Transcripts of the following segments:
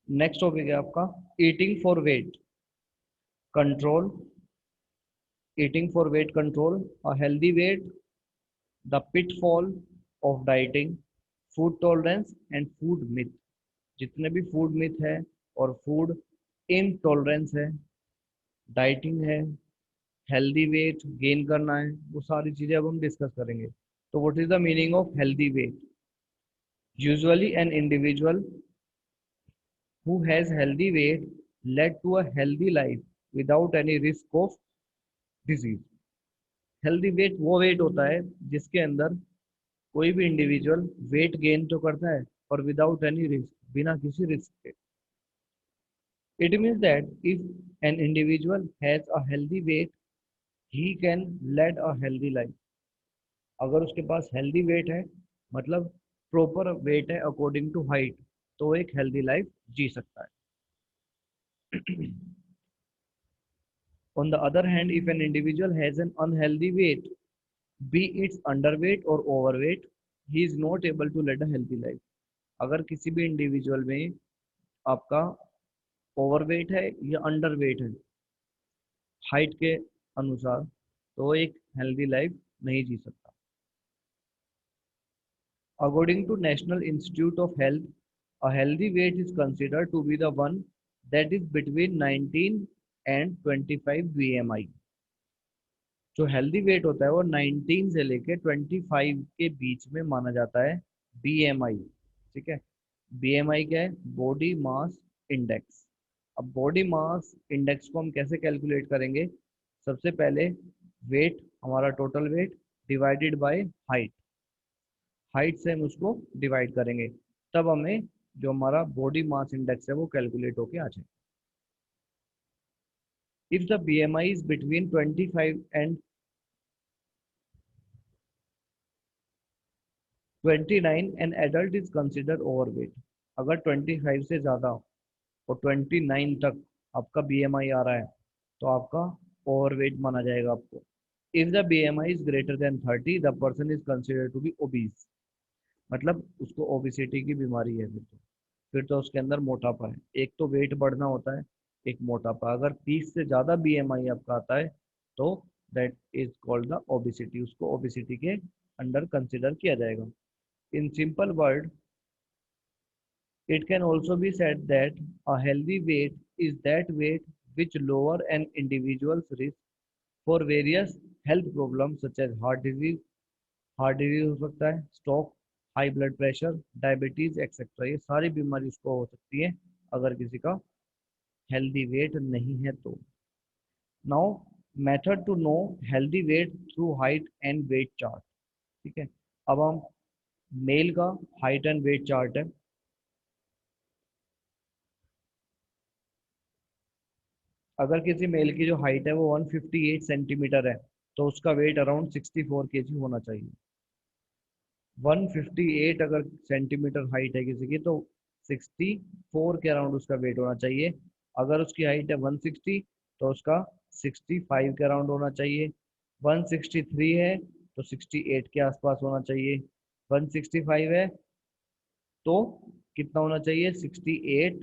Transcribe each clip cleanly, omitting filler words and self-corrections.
Next topic है आपका eating for weight control. Eating for weight control, a healthy wait, the pitfall of dieting, food tolerance and food myth. जितने भी food myth है और food intolerance है, dieting है, healthy weight gain करना है, वो सारी चीजें अब हम डिस्कस करेंगे। तो what is the meaning of healthy weight? Usually an individual who has healthy weight led to a healthy life without any risk of disease। Healthy weight वो वेट होता है जिसके अंदर कोई भी इंडिविजुअल वेट गेन तो करता है और विदाउट एनी रिस्क, बिना किसी रिस्क के। It means that if an individual has a healthy weight he can led a healthy life. अगर उसके पास हेल्दी वेट है, मतलब प्रॉपर वेट है अकॉर्डिंग टू हाइट, तो वो एक हेल्दी लाइफ जी सकता है। On the other hand, if an individual has an unhealthy weight, be it underweight or overweight, he is not able to lead a healthy life। अगर किसी भी individual में आपका ओवरवेट है या अंडरवेट है हाइट के अनुसार, तो वो एक हेल्दी लाइफ नहीं जी सकता। According to National Institute of Health, a healthy weight is considered to be the one that is between 19 and 25 BMI। जो हेल्दी वेट होता है वो 19 से लेके 25 के बीच में माना जाता है बीएमआई। ठीक है, बीएमआई क्या है? Body mass index. अब बॉडी मास इंडेक्स को हम कैसे कैलकुलेट करेंगे? सबसे पहले वेट, हमारा total weight divided by height, height से हम उसको डिवाइड करेंगे, तब हमें जो हमारा बॉडी मास इंडेक्स है वो कैलकुलेट होके आ जाए। If the BMI is between 25 and 29, an adult is considered overweight. अगर 25 से ज़्यादा और 29 तक आपका बीएमआई आ रहा है तो आपका ओवरवेट माना जाएगा आपको। If the BMI is greater than 30, the person is considered to be obese. मतलब उसको ओबिसिटी की बीमारी है। फिर तो उसके अंदर मोटापा है। एक तो वेट बढ़ना होता है, एक मोटापा। अगर 30 से ज़्यादा बीएमआई आपका आता है तो that is called the obesity, उसको ओबिसिटी के अंडर कंसिडर किया जाएगा। In simple word, it can also be said that a healthy weight is that weight which lower an individual's risk for various health problems such as heart disease हो सकता है, stroke, high blood pressure, diabetes etcetera. ये सारी बीमारी उसको हो सकती है अगर किसी का हेल्दी वेट नहीं है तो। Now method to know healthy weight through height and weight chart. ठीक है, अब हम मेल का हाइट एंड वेट चार्ट है। अगर किसी मेल की जो हाइट है वो 158 सेंटीमीटर है तो उसका वेट अराउंड 64 केजी होना चाहिए। 158 अगर सेंटीमीटर हाइट है किसी की तो 64 के अराउंड उसका वेट होना चाहिए। अगर उसकी हाइट है 160 तो उसका 65 के अराउंड होना चाहिए। 163 है तो 68 के आसपास होना चाहिए। 165 है तो कितना होना चाहिए? 68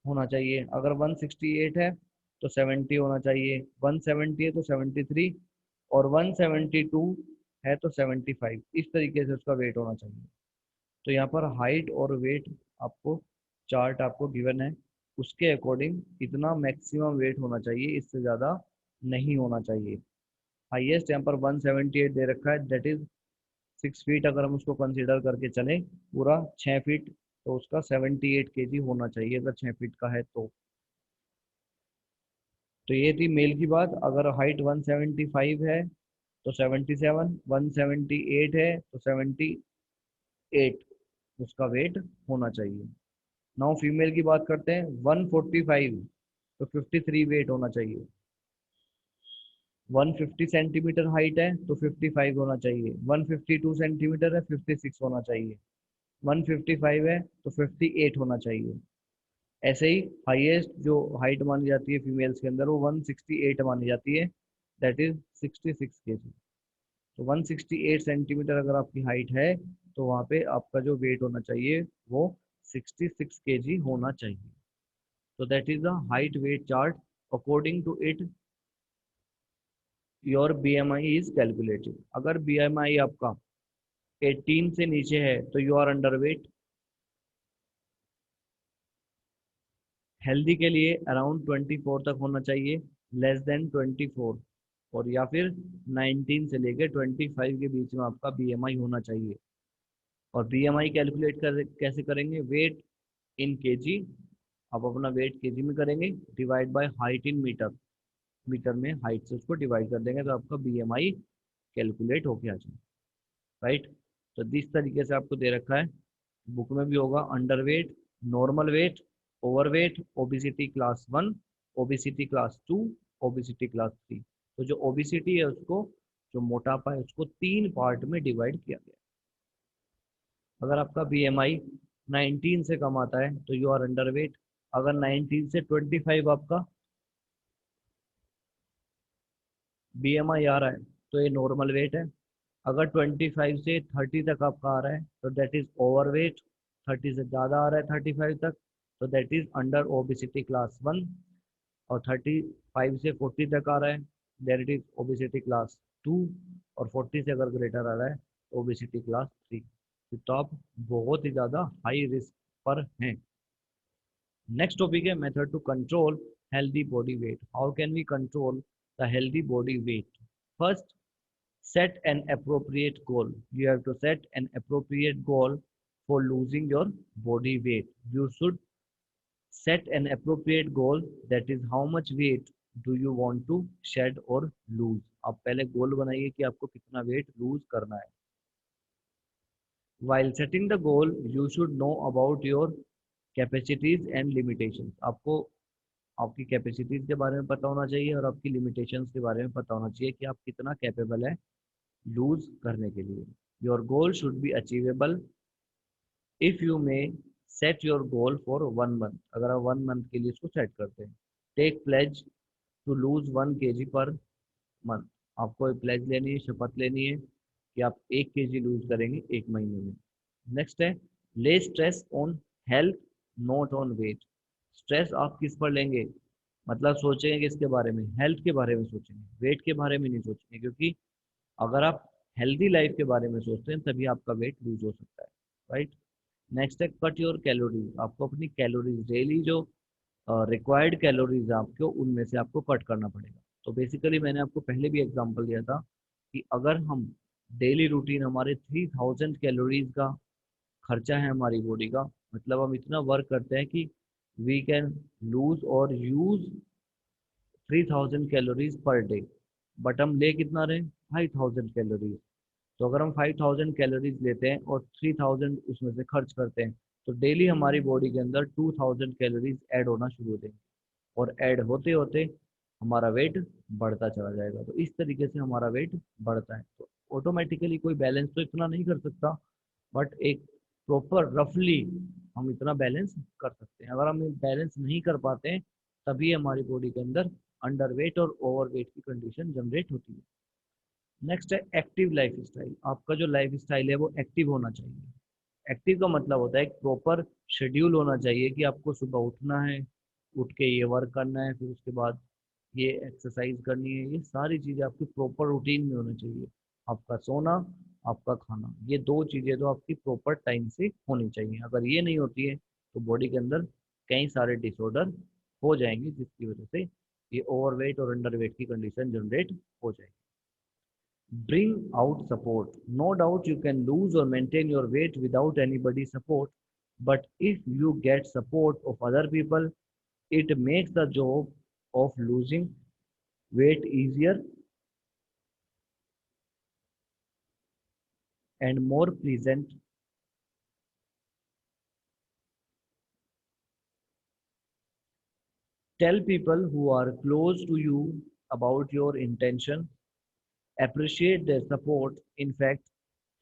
होना चाहिए। अगर 168 है तो 70 होना चाहिए। 170 है तो 73, और 172 है तो 75। इस तरीके से उसका वेट होना चाहिए। तो यहाँ पर हाइट और वेट आपको चार्ट आपको गिवन है, उसके अकॉर्डिंग इतना मैक्सिमम वेट होना चाहिए, इससे ज़्यादा नहीं होना चाहिए। हाईएस्ट यहाँ पर 178 दे रखा है, दैट इज 6 फीट। अगर हम उसको कंसिडर करके चलें पूरा 6 फीट, तो उसका 78 केजी होना चाहिए अगर 6 फीट का है तो ये थी मेल की बात। अगर हाइट 175 है तो 77, 178 है तो 78 उसका वेट होना चाहिए। नाउ फीमेल की बात करते हैं। 145 तो 53 वेट होना चाहिए। 150 सेंटीमीटर हाइट है तो 55 होना चाहिए। 152 सेंटीमीटर है 56 होना चाहिए। 155 है तो 58 होना चाहिए। ऐसे ही हाईएस्ट जो हाइट मानी जाती है फीमेल्स के अंदर वो 168 मानी जाती है, दैट इज 66 केजी। तो 168 सेंटीमीटर अगर आपकी हाइट है तो वहाँ पे आपका जो वेट होना चाहिए वो 66 kg होना चाहिए। तो that is the height weight chart. According to it your BMI is calculated. अगर बीएमआई आपका 18 से नीचे है तो you are underweight. Healthy के लिए अराउंड 24 तक होना चाहिए, लेस देन 24, और या फिर 19 से लेकर 25 के बीच में आपका बीएमआई होना चाहिए। और बीएमआई कैलकुलेट कर कैसे करेंगे? वेट इन केजी, आप अपना वेट केजी में करेंगे, divide by height in metre, metre में हाइट से उसको डिवाइड कर देंगे तो आपका बीएमआई कैलकुलेट होके आ जाएगा। राइट। तो जिस तरीके से आपको दे रखा है, बुक में भी होगा under weight, normal weight, overweight, obesity class 1, obesity class 2, obesity class 3। तो जो ओबिसिटी है उसको, जो मोटापा है उसको 3 पार्ट में डिवाइड किया गया। अगर आपका बीएमआई 19 से कम आता है तो यू आर अंडर वेट। अगर 19 से 25 आपका बीएमआई आ रहा है तो ये नॉर्मल वेट है। अगर 25 से 30 तक आपका आ रहा है तो दैट इज ओवर वेट। 30 से ज़्यादा आ रहा है 35 तक तो that is under obesity class 1। और 35 से 40 तक आ रहा है that it is obesity class 2। और 40 से अगर ग्रेटर आ रहा है तो ओबिसिटी क्लास 3। तो आप बहुत ही ज़्यादा हाई रिस्क पर हैं। नेक्स्ट टॉपिक है method to control healthy body weight. How can we control the healthy body weight? First, set an appropriate goal. You have to set an appropriate goal for losing your body weight. You should set an appropriate goal, that is how much weight do you want to shed or lose. आप पहले गोल बनाइए कि आपको कितना weight lose करना है। While setting the goal, you should know about your capacities and limitations. आपको आपकी कैपेसिटीज के बारे में पता होना चाहिए और आपकी लिमिटेशंस के बारे में पता होना चाहिए कि आप कितना कैपेबल है लूज करने के लिए। Your goal should be achievable if you may set your goal for 1 month. अगर आप 1 मंथ के लिए इसको सेट करते हैं, take pledge to lose 1 kg पर मंथ। आपको एक प्लेज लेनी है, शपथ लेनी है कि आप 1 kg लूज करेंगे 1 महीने में। नेक्स्ट है lay stress on health not on weight. Stress आप किस पर लेंगे? मतलब सोचेंगे किसके बारे में? हेल्थ के बारे में सोचेंगे, वेट के बारे में नहीं सोचेंगे, क्योंकि अगर आप हेल्दी लाइफ के बारे में सोचते हैं तभी आपका वेट लूज हो सकता है। राइट। नेक्स्ट है कट योर कैलोरीज। आपको अपनी कैलोरीज डेली जो रिक्वायर्ड कैलोरीज है आपको, उनमें से आपको कट करना पड़ेगा। तो बेसिकली मैंने आपको पहले भी एग्जांपल दिया था कि अगर हम डेली रूटीन हमारे 3000 कैलोरीज का खर्चा है हमारी बॉडी का, मतलब हम इतना वर्क करते हैं कि वी कैन लूज और use 3000 calories per day, but हम ले कितना रहे? 5000 कैलोरीज। तो अगर हम 5000 कैलोरीज लेते हैं और 3000 उसमें से खर्च करते हैं तो डेली हमारी बॉडी के अंदर 2000 कैलोरीज ऐड होना शुरू हो जाएंगे, और ऐड होते होते हमारा वेट बढ़ता चला जाएगा। तो इस तरीके से हमारा वेट बढ़ता है। तो ऑटोमेटिकली कोई बैलेंस तो इतना नहीं कर सकता, बट एक प्रॉपर रफली हम इतना बैलेंस कर सकते हैं। अगर हम बैलेंस नहीं कर पाते हैं तभी हमारी बॉडी के अंदर अंडर वेट और ओवर वेट की कंडीशन जनरेट होती है। नेक्स्ट है एक्टिव लाइफ स्टाइल। आपका जो लाइफ स्टाइल है वो एक्टिव होना चाहिए। एक्टिव का मतलब होता है एक प्रॉपर शेड्यूल होना चाहिए कि आपको सुबह उठना है, उठ के ये वर्क करना है, फिर उसके बाद ये एक्सरसाइज करनी है। ये सारी चीज़ें आपकी प्रॉपर रूटीन में होनी चाहिए। आपका सोना, आपका खाना, ये दो चीज़ें तो आपकी प्रॉपर टाइम से होनी चाहिए। अगर ये नहीं होती है तो बॉडी के अंदर कई सारे डिसऑर्डर हो जाएंगे, जिसकी वजह से ये ओवरवेट और अंडरवेट की कंडीशन जनरेट हो जाएगी। Bring out support. No doubt you can lose or maintain your weight without anybody's support, but if you get support of other people, it makes the job of losing weight easier and more pleasant. Tell people who are close to you about your intention. Appreciate their support. In fact,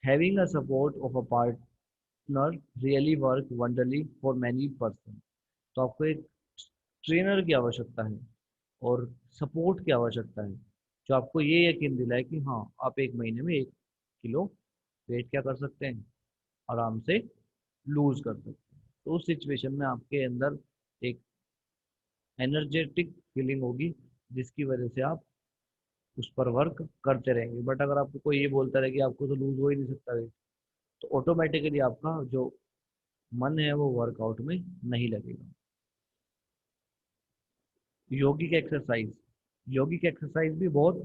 having a support of a partner really work wonderfully for many person. तो आपको एक trainer की आवश्यकता है और support की आवश्यकता है, जो आपको ये यकीन दिलाए कि हाँ आप 1 महीने में 1 किलो वेट क्या कर सकते हैं, आराम से लूज कर सकते हैं। तो उस सिचुएशन में आपके अंदर एक एनर्जेटिक फीलिंग होगी, जिसकी वजह से आप उस पर वर्क करते रहेंगे। बट अगर आपको कोई ये बोलता रहे कि आपको तो लूज हो ही नहीं सकता वेट, तो ऑटोमेटिकली आपका जो मन है वो वर्कआउट में नहीं लगेगा। योगिक एक्सरसाइज, योगिक एक्सरसाइज भी बहुत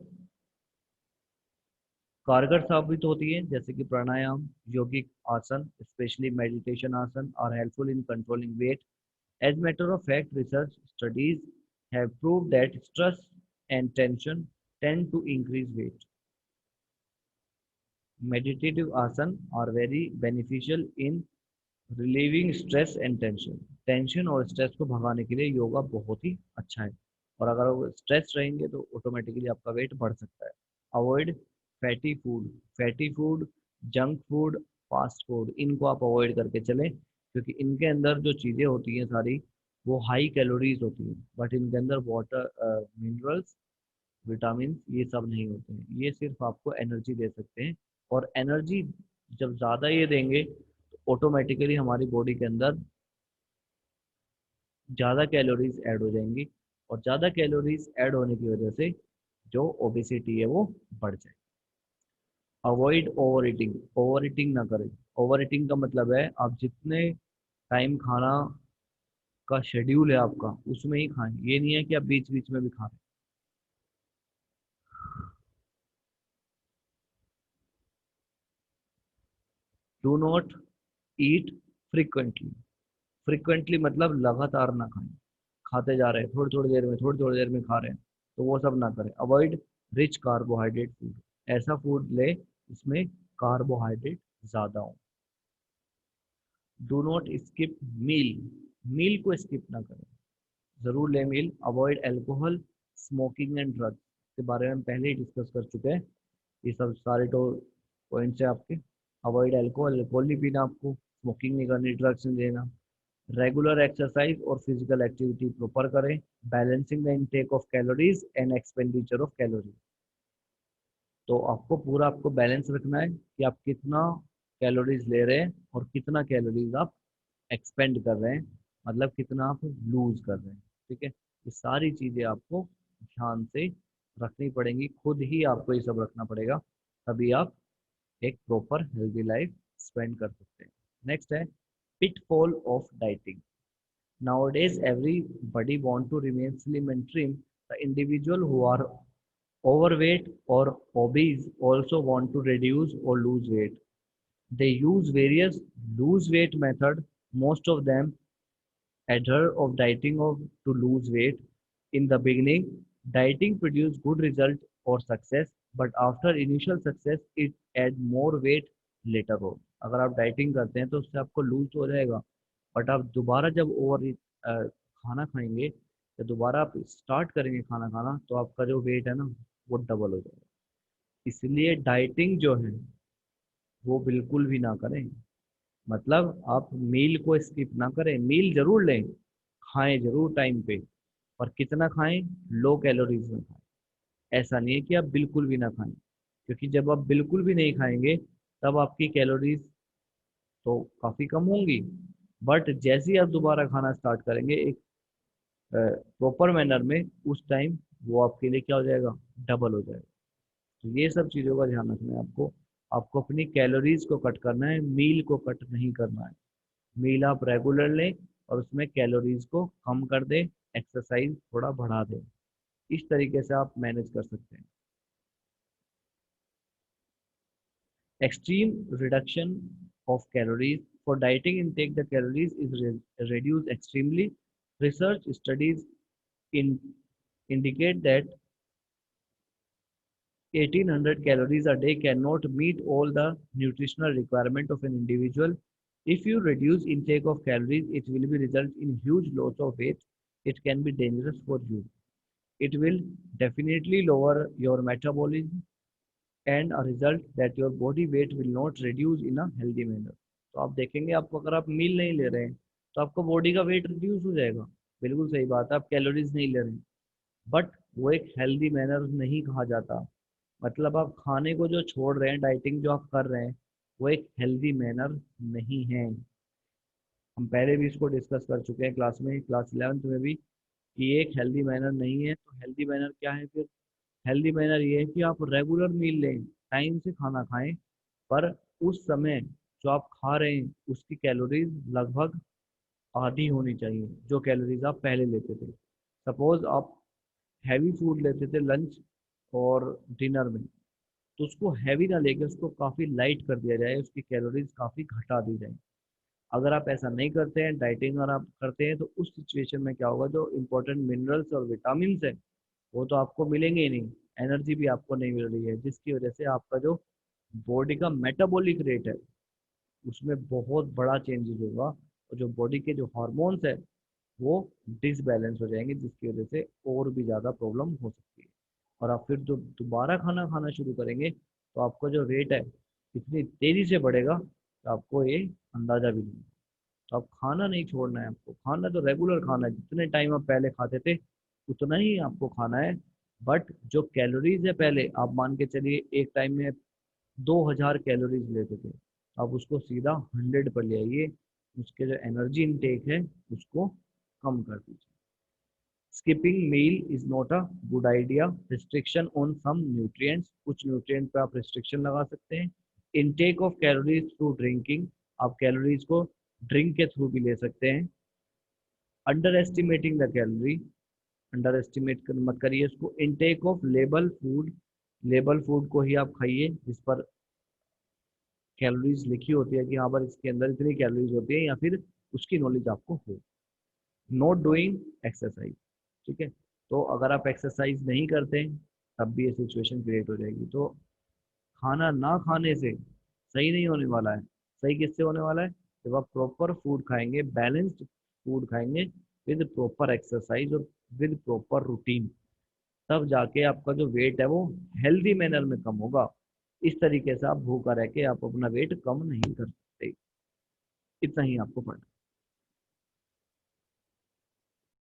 कारगर साबित होती है, जैसे कि pranayama, yogic asana, specially meditation asana, are helpful in controlling weight. As matter of fact, research studies have proved that stress and tension tend to increase weight. Meditative asana are very beneficial in relieving stress and tension. Tension और stress को भगाने के लिए योगा बहुत ही अच्छा है। और अगर वो स्ट्रेस रहेंगे तो ऑटोमेटिकली आपका वेट बढ़ सकता है। Avoid fatty food, fatty food, junk food, fast food, इनको आप अवॉइड करके चलें, क्योंकि इनके अंदर जो चीज़ें होती हैं सारी वो हाई कैलोरीज होती हैं, बट इनके अंदर वाटर, मिनरल्स, विटामिन ये सब नहीं होते हैं। ये सिर्फ आपको एनर्जी दे सकते हैं, और एनर्जी जब ज़्यादा ये देंगे तो ऑटोमेटिकली हमारी बॉडी के अंदर ज़्यादा कैलोरीज ऐड हो जाएंगी, और ज़्यादा कैलोरीज ऐड होने की वजह से जो ओबेसिटी है वो बढ़ जाए। Avoid over eating, over eating ना करें। ओवर ईटिंग का मतलब है आप जितने टाइम खाना का शेड्यूल है आपका उसमें ही खाएं, ये नहीं है कि आप बीच बीच में भी खा रहे हैं। Do not eat frequently, frequently मतलब लगातार ना खाएं, खाते जा रहे हैं थोड़ी थोड़ी देर में, थोड़ी थोड़ी देर में खा रहे हैं, तो वो सब ना करें। अवॉइड रिच कार्बोहाइड्रेट फूड, ऐसा फूड ले जिसमें कार्बोहाइड्रेट ज़्यादा हो। Do not skip meal, meal को स्किप ना करें, ज़रूर ले meal. Avoid alcohol, smoking and drugs, के बारे में हम पहले ही डिस्कस कर चुके हैं। ये सब सारे तो पॉइंट्स है आपके। अवॉइड अल्कोहल, अल्कोहल नहीं पीना आपको, स्मोकिंग नहीं करनी, ड्रग्स नहीं लेना। रेगुलर एक्सरसाइज और फिजिकल एक्टिविटी प्रॉपर करें। Balancing the intake of calories and expenditure of calories, तो आपको पूरा आपको बैलेंस रखना है कि आप कितना कैलोरीज ले रहे हैं और कितना कैलोरीज आप एक्सपेंड कर रहे हैं, मतलब कितना आप लूज कर रहे हैं। ठीक है, ये सारी चीज़ें आपको ध्यान से रखनी पड़ेंगी, खुद ही आपको ये सब रखना पड़ेगा, तभी आप एक प्रॉपर हेल्दी लाइफ स्पेंड कर सकते हैं। नेक्स्ट है pitfall of dieting. Nowadays, everybody want to remain slim and trim. The individual who are overweight or obese also want to reduce or lose weight. They use various lose weight method. Most of them adhere of dieting to lose weight. In the beginning, dieting produce good result or success, but after initial success, it add more weight later on. अगर आप dieting करते हैं तो उससे आपको loose हो जाएगा, but आप दोबारा जब खाना खाएंगे या दोबारा आप स्टार्ट करेंगे खाना खाना, तो आपका जो वेट है ना वो डबल हो जाएगा। इसलिए डाइटिंग जो है वो बिल्कुल भी ना करें। मतलब आप मील को स्किप ना करें, मील जरूर लें, खाएं जरूर टाइम पे, और कितना खाएं, लो कैलोरीज में खाएं। ऐसा नहीं है कि आप बिल्कुल भी ना खाएं, क्योंकि जब आप बिल्कुल भी नहीं खाएंगे तब आपकी कैलोरीज तो काफ़ी कम होंगी, बट जैसे ही आप दोबारा खाना स्टार्ट करेंगे एक प्रॉपर मैनर में, उस टाइम वो आपके लिए क्या हो जाएगा, डबल हो जाएगा। तो ये सब चीज़ों का ध्यान रखना है आपको। आपको अपनी कैलोरीज को कट करना है, मील को कट नहीं करना है। मील आप रेगुलर लें और उसमें कैलोरीज को कम कर दें, एक्सरसाइज थोड़ा बढ़ा दें, इस तरीके से आप मैनेज कर सकते हैं। Extreme reduction of calories. For dieting intake, the calories is reduced extremely. Research studies in, indicate that 1800 calories a day cannot meet all the nutritional requirement of an individual. If you reduce intake of calories, it will be result in huge loss of weight. It can be dangerous for you. It will definitely lower your metabolism and a result that your body weight will not reduce in a healthy manner. तो आप देखेंगे, आपको अगर आप मील नहीं ले रहे हैं तो आपका बॉडी का वेट रिड्यूस हो जाएगा। बिल्कुल सही बात है, आप कैलोरीज नहीं ले रहे हैं, बट वो एक हेल्दी मैनर नहीं कहा जाता। मतलब आप खाने को जो छोड़ रहे हैं, डाइटिंग जो आप कर रहे हैं, वो एक हेल्दी मैनर नहीं है। हम पहले भी इसको डिस्कस कर चुके हैं क्लास में, क्लास 11th में भी, कि ये एक हेल्दी मैनर नहीं है। तो हेल्दी मैनर क्या है फिर? हेल्दी मैनर ये है कि आप रेगुलर मील लें, टाइम से खाना खाएं, पर उस समय जो आप खा रहे हैं उसकी कैलोरीज लगभग आधी होनी चाहिए जो कैलोरीज आप पहले लेते थे। सपोज आप हैवी फूड लेते थे लंच और डिनर में, तो उसको हैवी ना लेके उसको काफ़ी लाइट कर दिया जाए, उसकी कैलोरीज काफ़ी घटा दी जाए। अगर आप ऐसा नहीं करते हैं, डाइटिंग अगर आप करते हैं, तो उस सिचुएशन में क्या होगा, जो इंपॉर्टेंट मिनरल्स और विटामिन है वो तो आपको मिलेंगे ही नहीं, एनर्जी भी आपको नहीं मिल रही है, जिसकी वजह से आपका जो बॉडी का मेटाबॉलिक रेट है उसमें बहुत बड़ा चेंजेस होगा, और जो बॉडी के जो हार्मोन्स है वो डिसबैलेंस हो जाएंगे, जिसकी वजह से और भी ज़्यादा प्रॉब्लम हो सकती है। और आप फिर जो दोबारा खाना खाना शुरू करेंगे तो आपका जो रेट है इतनी तेज़ी से बढ़ेगा कि आपको ये अंदाज़ा भी नहीं। तो आप खाना नहीं छोड़ना है, आपको खाना तो रेगुलर खाना है, जितने टाइम आप पहले खाते थे उतना ही आपको खाना है। बट जो कैलोरीज है, पहले आप मान के चलिए एक टाइम में 2000 कैलोरीज लेते थे, आप उसको सीधा 100 पर ले आइए। उसके जो एनर्जी इनटेक है उसको कम कर दीजिए। Skipping meal is not a good idea. Restriction on some nutrients, कुछ न्यूट्रिएंट पे आप रिस्ट्रिक्शन लगा सकते हैं। Intake of calories through drinking, आप कैलोरीज को ड्रिंक के थ्रू भी ले सकते हैं। Underestimating the calorie, underestimate मत करिए इसको। Intake of label food, label food को ही आप खाइए जिस पर कैलोरीज लिखी होती है कि हाँ पर इसके अंदर इतनी कैलोरीज होती है, या फिर उसकी नॉलेज आपको हो। नॉट डूइंग एक्सरसाइज, ठीक है। तो अगर आप एक्सरसाइज नहीं करते तब भी ये सिचुएशन क्रिएट हो जाएगी। तो खाना ना खाने से सही नहीं होने वाला है। सही किससे होने वाला है? जब आप प्रॉपर फूड खाएंगे, बैलेंस्ड फूड खाएंगे विद प्रॉपर एक्सरसाइज और विद प्रॉपर रूटीन, तब जाके आपका जो वेट है वो हेल्दी मैनर में कम होगा। इस तरीके से आप भूखा रह के आप अपना वेट कम नहीं कर सकते। इतना ही आपको पढ़ना है।